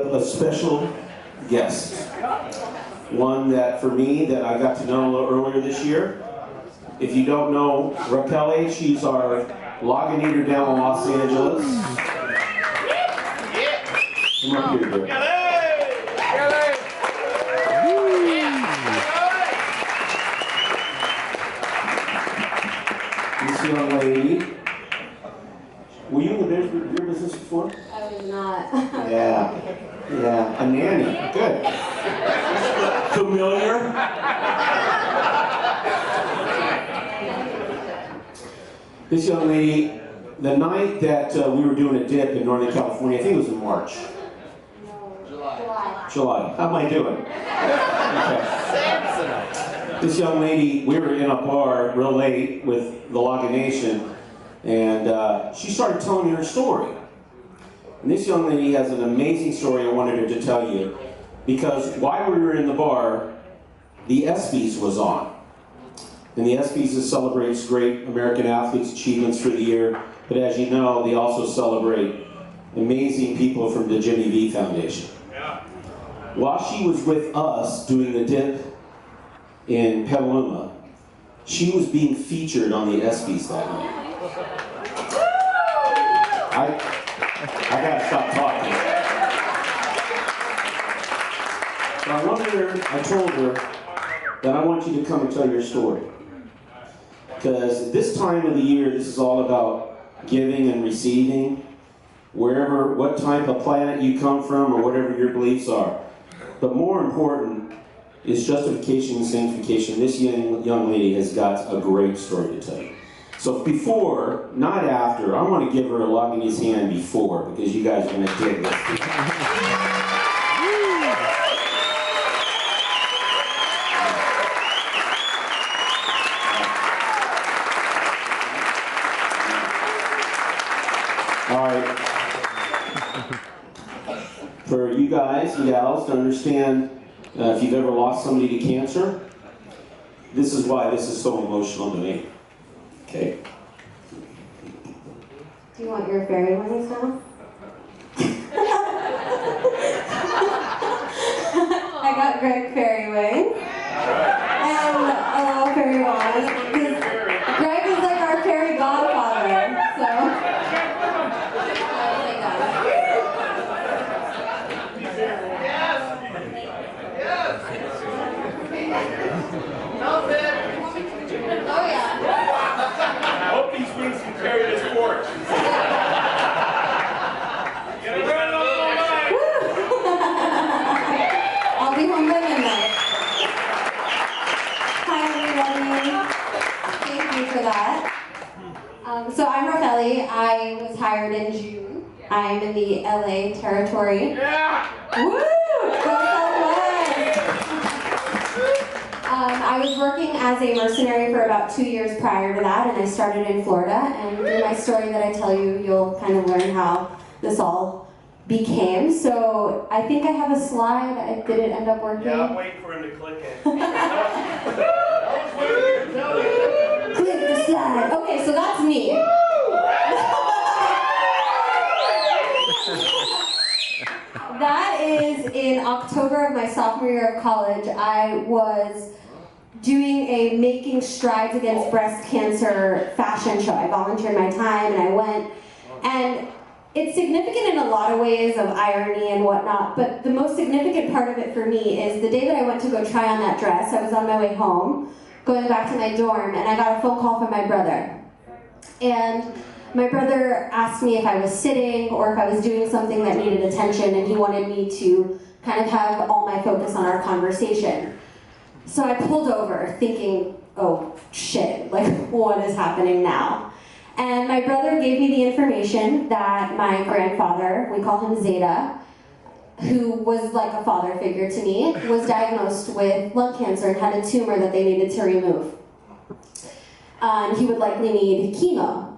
have a special guest. One that, for me, that I got to know a little earlier this year. If you don't know Racheli, she's our loginator down in Los Angeles. Come up here, girl. This young lady. Were you in the beer business before? I was not. Yeah, a nanny, good. Familiar? This young lady, the night that we were doing a dip in Northern California, I think it was in March. July. How am I doing? Okay. This young lady, we were in a bar real late with the Logination, and she started telling me her story. And this young lady has an amazing story I wanted her to tell you, because while we were in the bar, the ESPYs was on. And the ESPYs celebrates great American athletes' achievements for the year, but as you know, they also celebrate amazing people from the Jimmy V Foundation. While she was with us doing the dip in Petaluma, she was being featured on the ESPYs that night. I gotta stop talking. But I told her that I want you to come and tell your story. Because this time of the year, this is all about giving and receiving, what type of planet you come from or whatever your beliefs are. But more important is justification and sanctification. This young lady has got a great story to tell you. So before, not after, I want to give her a log in his hand before, because you guys are going to dig this. All right. For you guys and gals to understand, if you've ever lost somebody to cancer, this is why this is so emotional to me. Okay. Do you want your fairy wings now? I got Greg fairy wings and a little fairy wand. Greg is like our fairy godfather, so. Oh yeah. I hope these wings can carry this torch. I'll be home by midnight. Hi everybody. Thank you for that. So I'm Racheli. I was hired in June. I'm in the LA territory. Yeah! Woo! I was working as a mercenary for about 2 years prior to that, and I started in Florida. And through my story that I tell you, you'll kind of learn how this all became. So I think I have a slide. Did it end up working? Yeah, I'm waiting for him to click it. Click the slide. Okay, so that's me. That is in October of my sophomore year of college. I was doing a Making Strides Against Breast Cancer fashion show. I volunteered my time and I went. And it's significant in a lot of ways of irony and whatnot, but the most significant part of it for me is the day that I went to go try on that dress, I was on my way home, going back to my dorm, and I got a phone call from my brother. And my brother asked me if I was sitting or if I was doing something that needed attention, and he wanted me to kind of have all my focus on our conversation. So I pulled over thinking, oh shit, like what is happening now? And my brother gave me the information that my grandfather, we call him Zeta, who was like a father figure to me, was diagnosed with lung cancer and had a tumor that they needed to remove. And he would likely need chemo.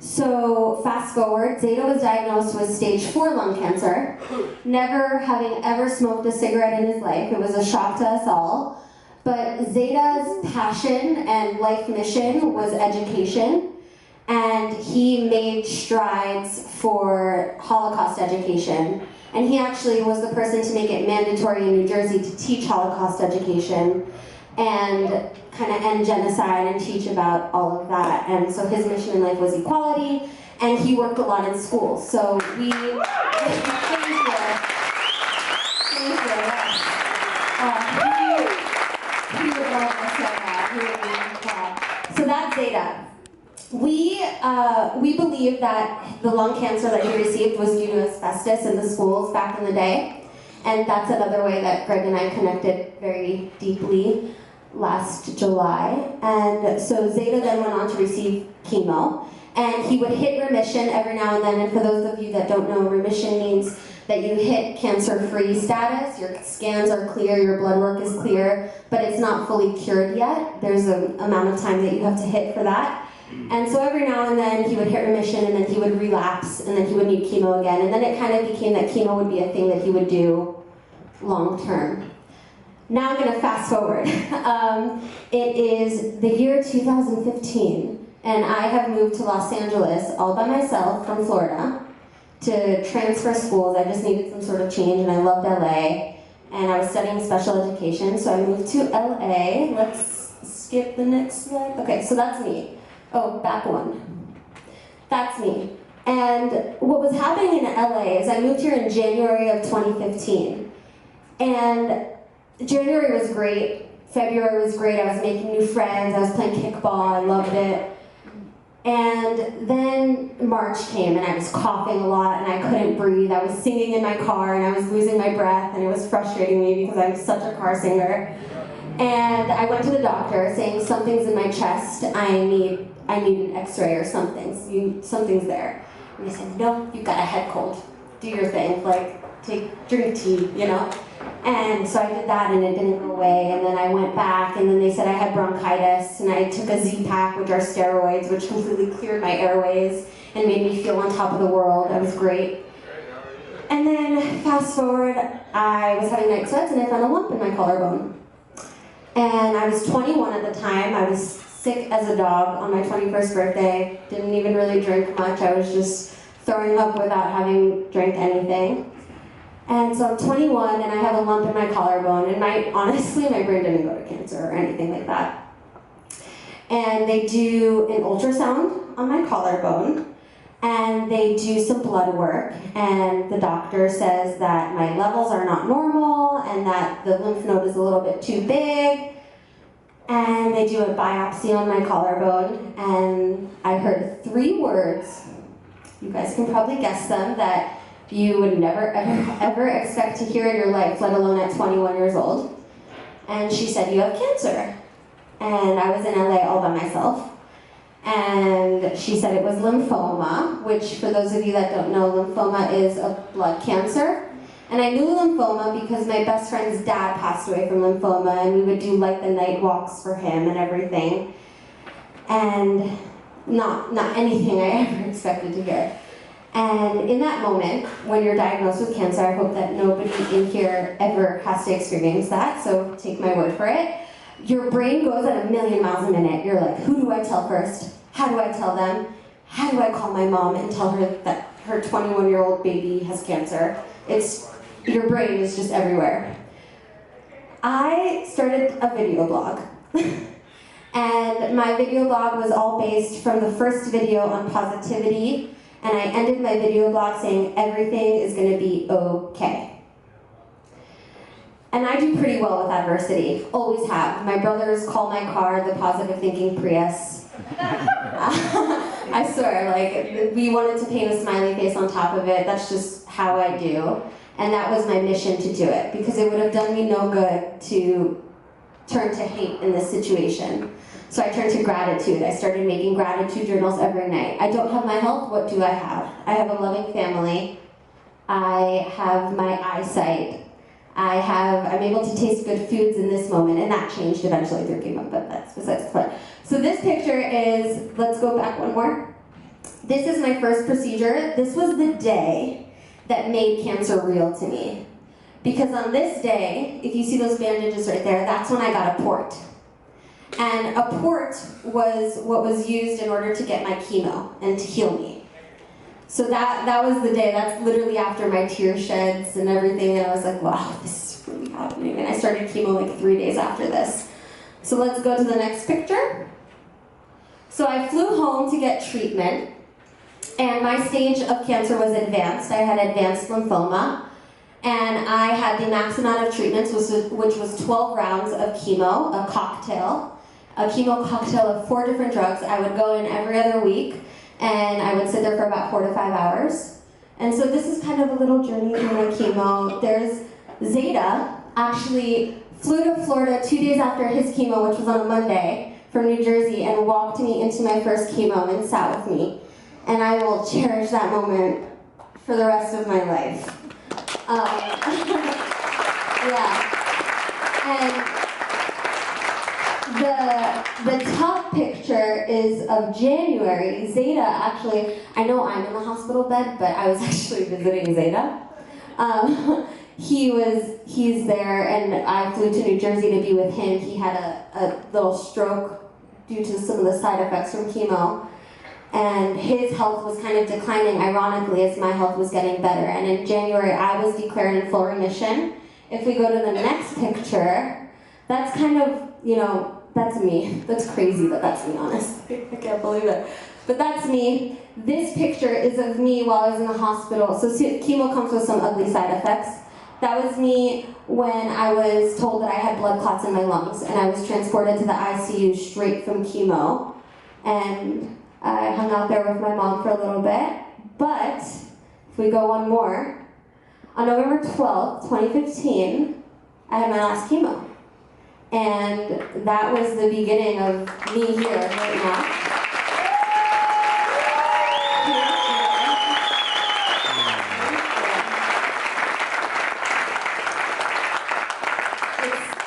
So fast forward, Zeta was diagnosed with stage 4 lung cancer, never having ever smoked a cigarette in his life. It was a shock to us all. But Zeta's passion and life mission was education, and he made strides for Holocaust education And he actually was the person to make it mandatory in New Jersey to teach Holocaust education and kind of end genocide and teach about all of that. And so his mission in life was equality, and he worked a lot in schools. So we, thank you. He would love us so bad. He would be proud. So that's Zeta. We believe that the lung cancer that he received was due to asbestos in the schools back in the day. And that's another way that Greg and I connected very deeply last July. And so Zeta then went on to receive chemo. And he would hit remission every now and then. And for those of you that don't know, remission means that you hit cancer-free status, your scans are clear, your blood work is clear, but it's not fully cured yet. There's an amount of time that you have to hit for that. And so every now and then he would hit remission, and then he would relapse, and then he would need chemo again. And then it kind of became that chemo would be a thing that he would do long term. Now I'm going to fast forward. It is the year 2015, and I have moved to Los Angeles all by myself from Florida to transfer schools. I just needed some sort of change, and I loved LA, and I was studying special education, so I moved to LA. Let's skip the next slide. Okay, so that's me. Oh, back one. That's me. And what was happening in LA is I moved here in January of 2015. And January was great. February was great. I was making new friends. I was playing kickball. I loved it. And then March came, and I was coughing a lot, and I couldn't breathe. I was singing in my car, and I was losing my breath, and it was frustrating me because I'm such a car singer. And I went to the doctor saying, something's in my chest. I need an x-ray or something. Something's there. And they said, no, you've got a head cold. Do your thing, like drink tea, you know? And so I did that, and it didn't go away. And then I went back, and then they said I had bronchitis, and I took a Z-Pak, which are steroids, which completely cleared my airways and made me feel on top of the world. That was great. And then fast forward, I was having night sweats, and I found a lump in my collarbone. And I was 21 at the time. I was sick as a dog on my 21st birthday. Didn't even really drink much. I was just throwing up without having drank anything. And so I'm 21, and I have a lump in my collarbone, and honestly, my brain didn't go to cancer or anything like that. And they do an ultrasound on my collarbone, and they do some blood work, and the doctor says that my levels are not normal, and that the lymph node is a little bit too big, and they do a biopsy on my collarbone, and I heard 3 words. You guys can probably guess them, that you would never, ever expect to hear in your life, let alone at 21 years old. And she said, you have cancer. And I was in LA all by myself. And she said it was lymphoma, which for those of you that don't know, lymphoma is a blood cancer. And I knew lymphoma because my best friend's dad passed away from lymphoma, and we would do like the night walks for him and everything. And not anything I ever expected to hear. And in that moment, when you're diagnosed with cancer, I hope that nobody in here ever has to experience that, so take my word for it. Your brain goes at 1,000,000 miles a minute. You're like, who do I tell first? How do I tell them? How do I call my mom and tell her that her 21-year-old baby has cancer? Your brain is just everywhere. I started a video blog. And my video blog was all based from the first video on positivity, and I ended my video blog saying, everything is gonna be okay. And I do pretty well with adversity, always have. My brothers call my car the Positive Thinking Prius. I swear, like, we wanted to paint a smiley face on top of it. That's just how I do. And that was my mission to do it, because it would have done me no good to turn to hate in this situation. So I turned to gratitude. I started making gratitude journals every night. I don't have my health, what do I have? I have a loving family. I have my eyesight. I'm able to taste good foods in this moment, and that changed eventually through chemo, but that's besides the point. So this picture is, let's go back one more. This is my first procedure. This was the day that made cancer real to me. Because on this day, if you see those bandages right there, that's when I got a port. And a port was what was used in order to get my chemo and to heal me. So that was the day. That's literally after my tear sheds and everything, and I was like, wow, this is really happening. And I started chemo like 3 days after this. So let's go to the next picture. So I flew home to get treatment, and my stage of cancer was advanced. I had advanced lymphoma, and I had the max amount of treatments, which was 12 rounds of chemo, a chemo cocktail of 4 different drugs. I would go in every other week, and I would sit there for about 4 to 5 hours. And so this is kind of a little journey through my chemo. There's Zeta, actually flew to Florida 2 days after his chemo, which was on a Monday, from New Jersey, and walked me into my first chemo and sat with me. And I will cherish that moment for the rest of my life. Yeah. And the top picture is of January. Zeta, actually, I know I'm in the hospital bed, but I was actually visiting Zeta. He's there, and I flew to New Jersey to be with him. He had a little stroke due to some of the side effects from chemo. And his health was kind of declining, ironically, as my health was getting better. And in January, I was declared in full remission. If we go to the next picture, that's kind of, you know, that's me. That's crazy, but that's me, honestly. I can't believe it. But that's me. This picture is of me while I was in the hospital. So chemo comes with some ugly side effects. That was me when I was told that I had blood clots in my lungs, and I was transported to the ICU straight from chemo. And I hung out there with my mom for a little bit. But if we go one more, on November 12th, 2015, I had my last chemo. And that was the beginning of me here right now.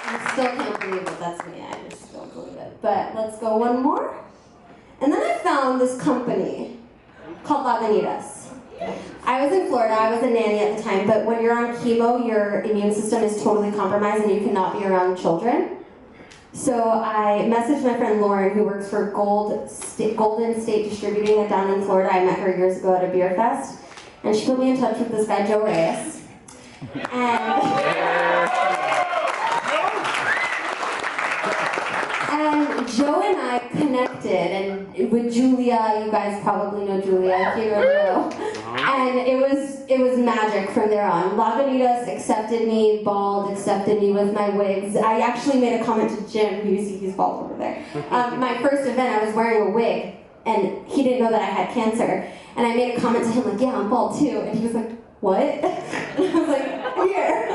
I still can't believe it, that's me, I just don't believe it. But let's go one more. And then I found this company called Lagunitas. I was in Florida, I was a nanny at the time, but when you're on chemo, your immune system is totally compromised and you cannot be around children. So I messaged my friend Lauren, who works for Golden State Distributing down in Florida. I met her years ago at a beer fest. And she put me in touch with this guy, Joe Reyes. And Joe and I connected, and with Julia, you guys probably know Julia, if you don't know. And it was magic from there on. Lagunitas accepted me, bald, accepted me with my wigs. I actually made a comment to Jim, you see he's bald over there. My first event, I was wearing a wig, and he didn't know that I had cancer. And I made a comment to him like, yeah, I'm bald too. And he was like, what? And I was like, here.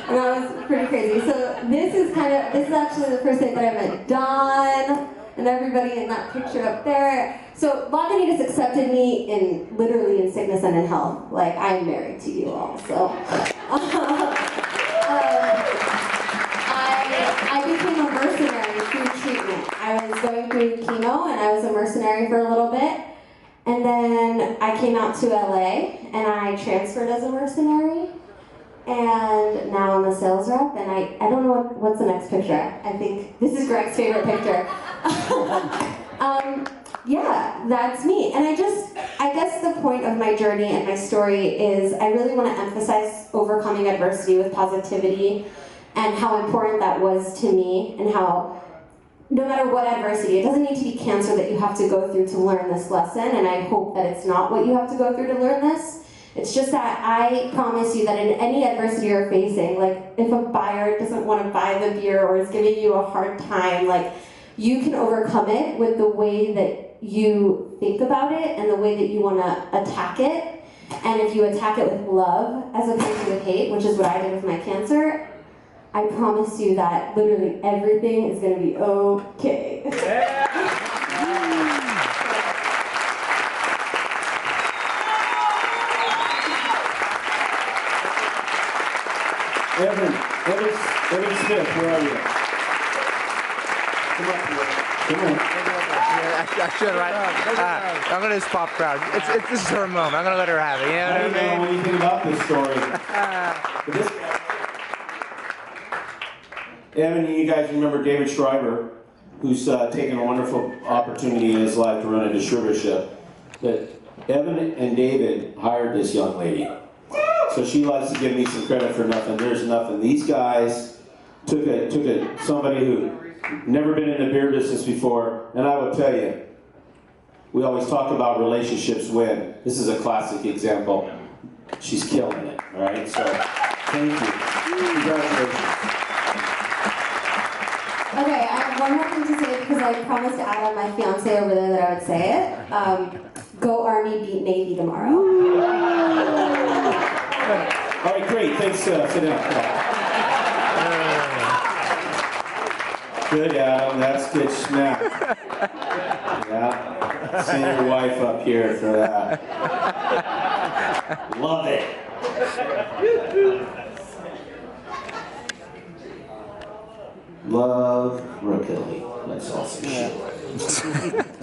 And that was pretty crazy. So this is actually the first day that I met Don and everybody in that picture up there. So Lagunitas accepted me literally in sickness and in health. Like, I'm married to you all, so. I became a mercenary through treatment. I was going through chemo and I was a mercenary for a little bit. And then I came out to LA and I transferred as a mercenary. And now I'm a sales rep, and I don't know what's the next picture. I think this is Greg's favorite picture. Yeah, that's me. And I guess the point of my journey and my story is I really want to emphasize overcoming adversity with positivity and how important that was to me, and how no matter what adversity, it doesn't need to be cancer that you have to go through to learn this lesson, and I hope that it's not what you have to go through to learn this. It's just that I promise you that in any adversity you're facing, like if a buyer doesn't want to buy the beer or is giving you a hard time, like you can overcome it with the way that you think about it and the way that you want to attack it. And if you attack it with love as opposed to with hate, which is what I did with my cancer, I promise you that literally everything is going to be okay. Evan Smith, where are you? Come up here. Come on. I should, right? I'm going to just pop proud. This is her moment. I'm going to let her have it. You know what I mean? I don't know anything about this story. Evan, you guys remember David Schreiber, who's taken a wonderful opportunity in his life to run a distributorship. But Evan and David hired this young lady. So she likes to give me some credit for nothing. There's nothing. These guys took somebody who never been in the beer business before, and I would tell you, we always talk about relationships win. This is a classic example. She's killing it, all right? So, thank you. Congratulations. Okay, I have one more thing to say because I promised Adam, my fiance over there, that I would say it. Go Army, beat Navy tomorrow. All right, great. Thanks. Sit down. Good, Adam. That's good snap. Yeah. Send your wife up here for that. Love it. Love Racheli. That's awesome.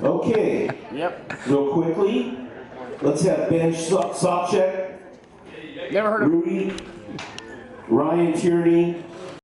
Okay. Yep. Real quickly, let's have Ben sock check. Never heard of Rudy, Ryan Tierney,